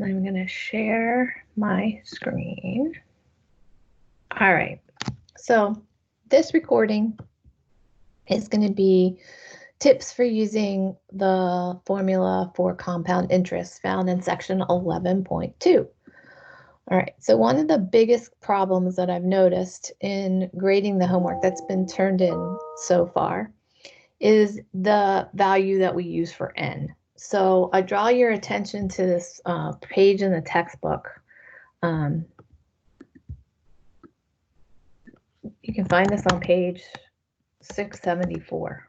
I'm going to share my screen. All right, so this recording is going to be tips for using the formula for compound interest found in section 11.2. All right, so one of the biggest problems that I've noticed in grading the homework that's been turned in so far is the value that we use for n. So I draw your attention to this page in the textbook. You can find this on page 674.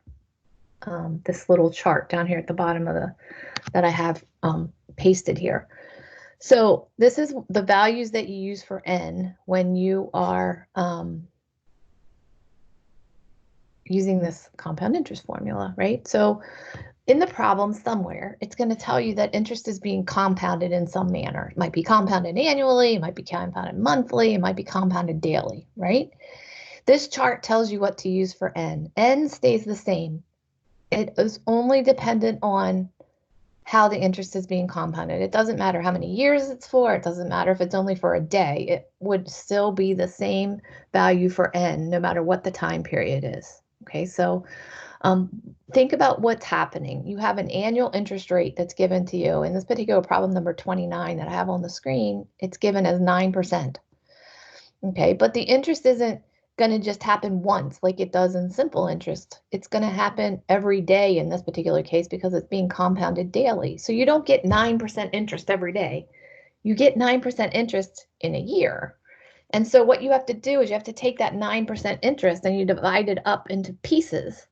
This little chart down here at the bottom of that I have pasted here. So this is the values that you use for n when you are using this compound interest formula, right? So in the problem somewhere, it's going to tell you that interest is being compounded in some manner. It might be compounded annually, it might be compounded monthly, it might be compounded daily, right? This chart tells you what to use for n. N stays the same. It is only dependent on how the interest is being compounded. It doesn't matter how many years it's for. It doesn't matter if it's only for a day. It would still be the same value for n, no matter what the time period is. Okay, so think about what's happening. You have an annual interest rate that's given to you. In this particular problem number 29 that I have on the screen, it's given as 9%. Okay, but the interest isn't going to just happen once like it does in simple interest. It's going to happen every day in this particular case because it's being compounded daily. So you don't get 9% interest every day. You get 9% interest in a year. And so what you have to do is you have to take that 9% interest and you divide it up into pieces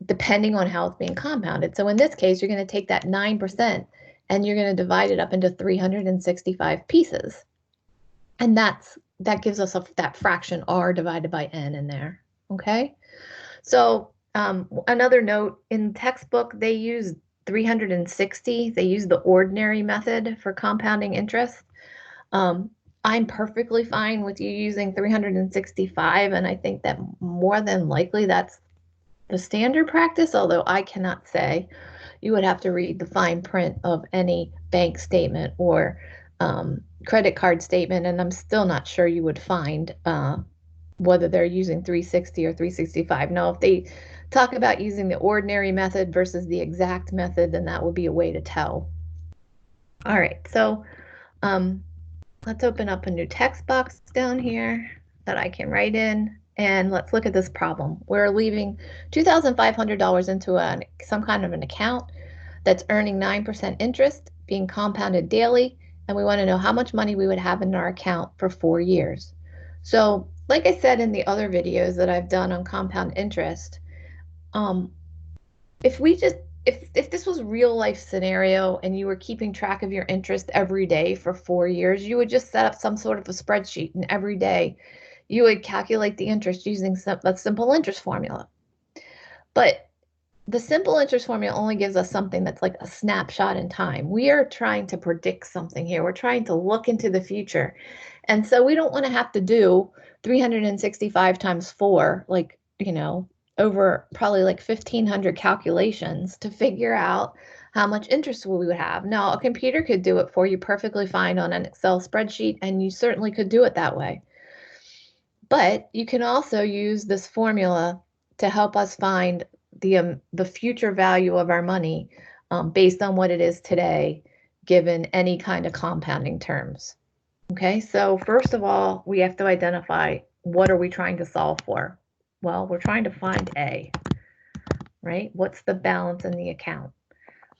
depending on how it's being compounded. So in this case, you're going to take that 9% and you're going to divide it up into 365 pieces. And that gives us that fraction r divided by n in there, okay? So another note, in textbook, they use 360. They use the ordinary method for compounding interest. I'm perfectly fine with you using 365, and I think that more than likely that's the standard practice, although I cannot say. You would have to read the fine print of any bank statement or credit card statement, and I'm still not sure you would find whether they're using 360 or 365. Now, if they talk about using the ordinary method versus the exact method, then that would be a way to tell. All right, so let's open up a new text box down here that I can write in, and let's look at this problem. We're leaving $2,500 into some kind of an account that's earning 9% interest, being compounded daily, and we want to know how much money we would have in our account for 4 years. So, like I said in the other videos that I've done on compound interest, if this was real life scenario and you were keeping track of your interest every day for 4 years, you would just set up some sort of a spreadsheet, and every day you would calculate the interest using a simple interest formula. But the simple interest formula only gives us something that's like a snapshot in time. We are trying to predict something here. We're trying to look into the future. And so we don't want to have to do 365 times 4, like, over probably like 1,500 calculations to figure out how much interest we would have. Now, a computer could do it for you perfectly fine on an Excel spreadsheet, and you certainly could do it that way. But you can also use this formula to help us find the future value of our money based on what it is today, given any kind of compounding terms. Okay, so first of all, we have to identify what are we trying to solve for? Well, we're trying to find A, right? What's the balance in the account?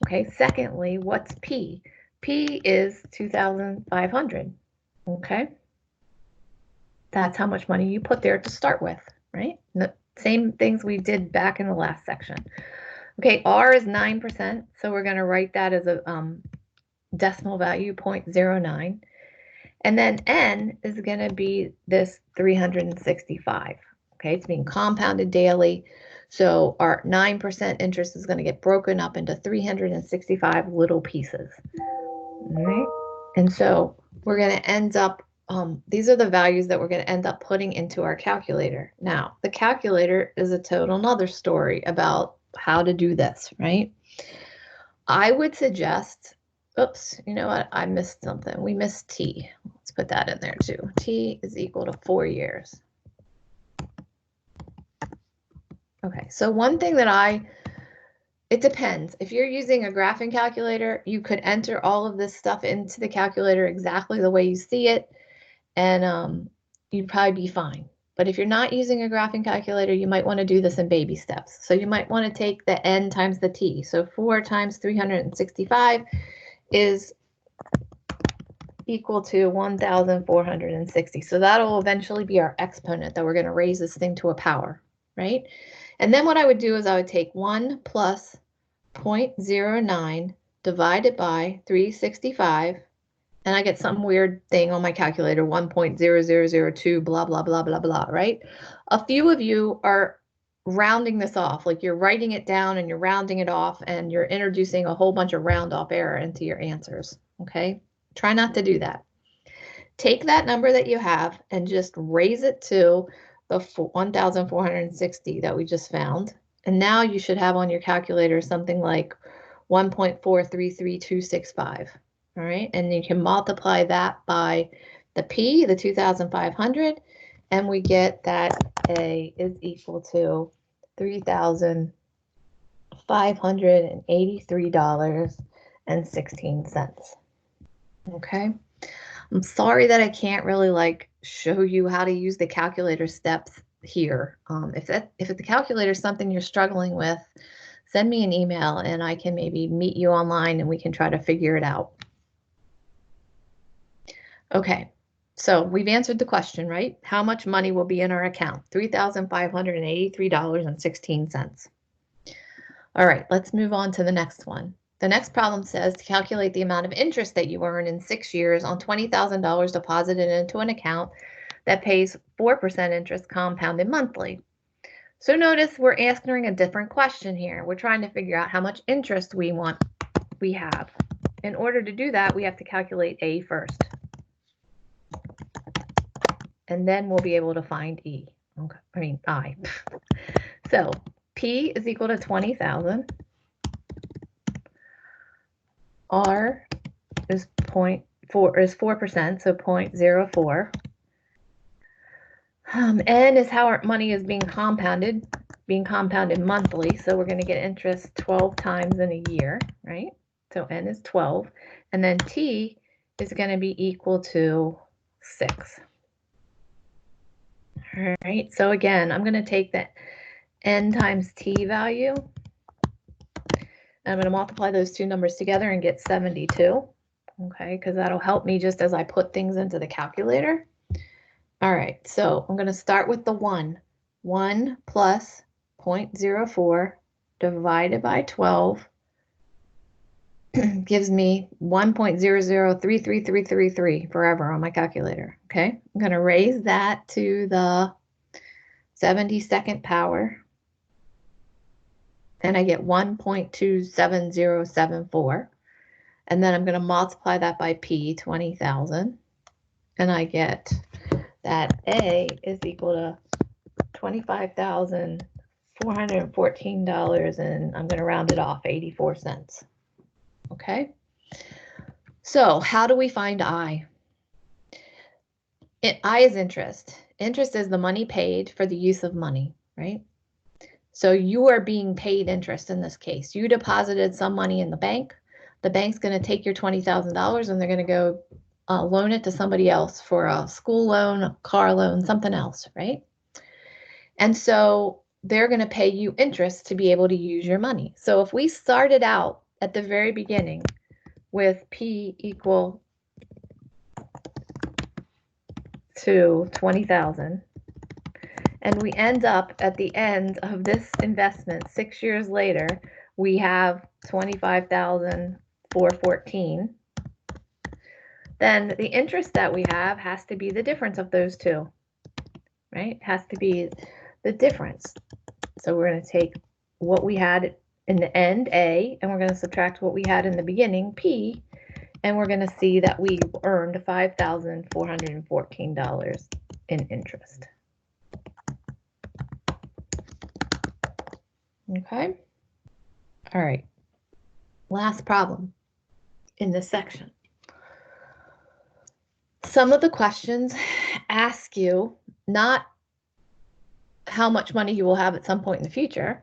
Okay, secondly, what's P? P is 2,500, okay? That's how much money you put there to start with, right? The same things we did back in the last section. Okay, R is 9%, so we're going to write that as a decimal value, 0.09. And then N is going to be this 365. Okay, it's being compounded daily. So our 9% interest is going to get broken up into 365 little pieces. All right. And so we're going to end up, these are the values that we're going to end up putting into our calculator. Now, the calculator is a total another story about how to do this, right? I would suggest oops, you know what? I missed something. We missed T. Let's put that in there too. T is equal to 4 years. Okay, so one thing that it depends. If you're using a graphing calculator, you could enter all of this stuff into the calculator exactly the way you see it, and you'd probably be fine. But if you're not using a graphing calculator, you might want to do this in baby steps. So you might want to take the n times the t. So 4 times 365 is equal to 1,460. So that'll eventually be our exponent that we're going to raise this thing to a power, right? And then what I would do is I would take 1 plus 0.09 divided by 365, and I get some weird thing on my calculator, 1.0002, blah, blah, blah, blah, blah, right? A few of you are rounding this off, like you're writing it down and you're rounding it off and you're introducing a whole bunch of round off error into your answers, okay? Try not to do that. Take that number that you have and just raise it to the 1,460 that we just found. And now you should have on your calculator something like 1.433265. All right, and you can multiply that by the P, the 2,500, and we get that A is equal to $3,583.16. Okay. I'm sorry that I can't really like show you how to use the calculator steps here. If the calculator is something you're struggling with, send me an email and I can maybe meet you online and we can try to figure it out. Okay, so we've answered the question, right? How much money will be in our account? $3,583.16. All right, let's move on to the next one. The next problem says to calculate the amount of interest that you earn in 6 years on $20,000 deposited into an account that pays 4% interest compounded monthly. So notice we're answering a different question here. We're trying to figure out how much interest we have. In order to do that, we have to calculate A first. And then we'll be able to find E. Okay, I mean I. So P is equal to 20,000. R is 4%, so 0.04. N is how our money is being compounded monthly. So we're going to get interest 12 times in a year, right? So N is 12. And then T is going to be equal to 6. All right, so again, I'm going to take the N times T value. I'm going to multiply those two numbers together and get 72. Okay, because that'll help me just as I put things into the calculator. All right, so I'm going to start with the 1. 1 plus 0.04 divided by 12 gives me 1.0033333 forever on my calculator. Okay, I'm going to raise that to the 72nd power, and I get 1.27074. And then I'm going to multiply that by P, 20,000, and I get that A is equal to $25,414, and I'm going to round it off, 84 cents. Okay, so how do we find I? I is interest. Interest is the money paid for the use of money, right? So you are being paid interest in this case. You deposited some money in the bank. The bank's going to take your $20,000 and they're going to go loan it to somebody else for a school loan, a car loan, something else, right? And so they're going to pay you interest to be able to use your money. So if we started out at the very beginning with P equal to 20,000, and we end up at the end of this investment 6 years later, we have 25,414. Then the interest that we have has to be the difference of those two, right? It has to be the difference. So we're going to take what we had in the end, A, and we're going to subtract what we had in the beginning, P, and we're going to see that we earned $5,414 in interest. Okay. All right. Last problem. in this section. Some of the questions ask you not how much money you will have at some point in the future.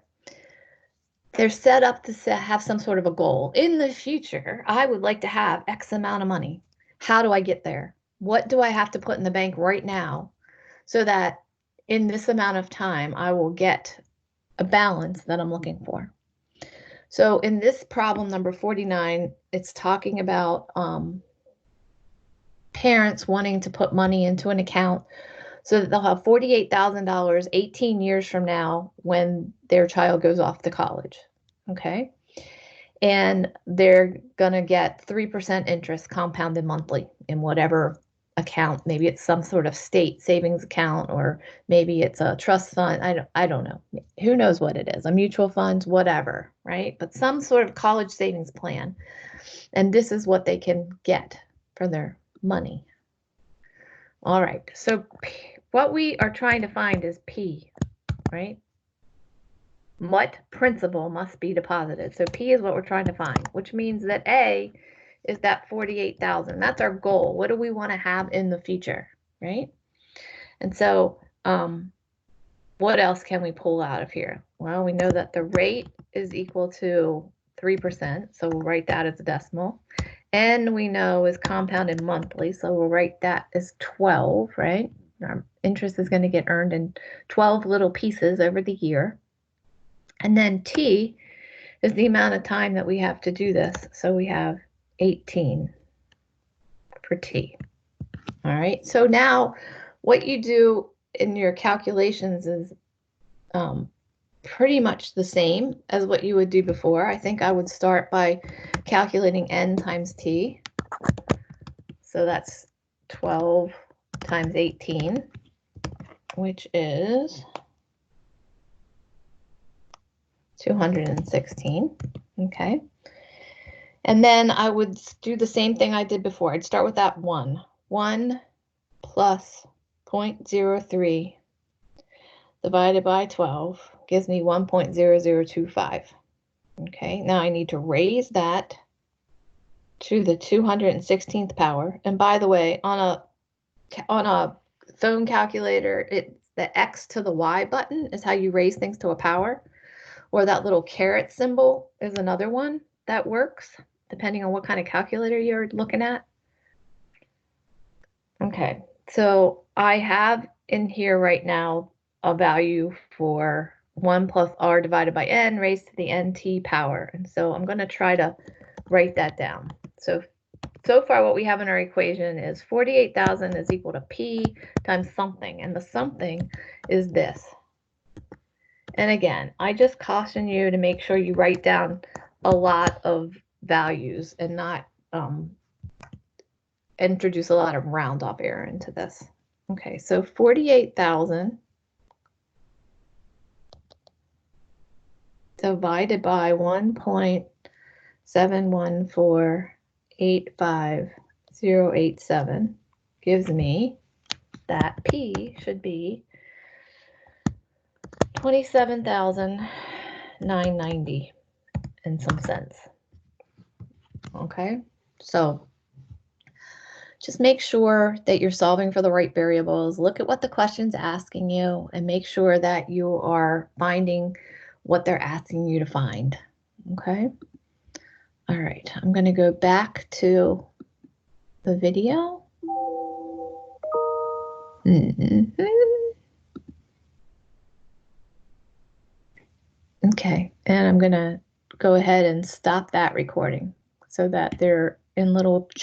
They're set up to have some sort of a goal. In the future, I would like to have X amount of money. How do I get there? What do I have to put in the bank right now so that in this amount of time, I will get a balance that I'm looking for? So in this problem number 49, it's talking about parents wanting to put money into an account so that they'll have $48,000 18 years from now when their child goes off to college. Okay. And they're going to get 3% interest compounded monthly in whatever account. Maybe it's some sort of state savings account, or maybe it's a trust fund. I don't know. Who knows what it is? A mutual fund, whatever, right? But some sort of college savings plan. And this is what they can get for their money. All right. So what we are trying to find is P, right? What principal must be deposited? So P is what we're trying to find, which means that A is that 48,000. That's our goal. What do we want to have in the future, right? And so what else can we pull out of here? Well, we know that the rate is equal to 3%, so we'll write that as a decimal. And we know is compounded monthly, so we'll write that as 12, right? Our interest is going to get earned in 12 little pieces over the year. And then T is the amount of time that we have to do this. So we have 18 for T. All right. So now what you do in your calculations is pretty much the same as what you would do before. I think I would start by calculating N times T. So that's 12 times 18, which is 216, okay? And then I would do the same thing I did before. I'd start with that 1. 1 plus 0.03 divided by 12 gives me 1.0025. Okay, now I need to raise that to the 216th power. And by the way, on a phone calculator, it's the X to the Y button is how you raise things to a power. Or that little caret symbol is another one that works, depending on what kind of calculator you're looking at. Okay, so I have in here right now a value for 1 plus r divided by n raised to the nt power. And so I'm going to try to write that down. So far what we have in our equation is 48,000 is equal to P times something. And the something is this. And again, I just caution you to make sure you write down a lot of values and not introduce a lot of round off error into this. Okay, so 48,000 divided by 1.71485087 gives me that P should be 27,990 in some sense. Okay, so just make sure that you're solving for the right variables. Look at what the question's asking you and make sure that you are finding what they're asking you to find. Okay. All right, I'm going to go back to the video. Okay, and I'm going to go ahead and stop that recording so that they're in little chunks.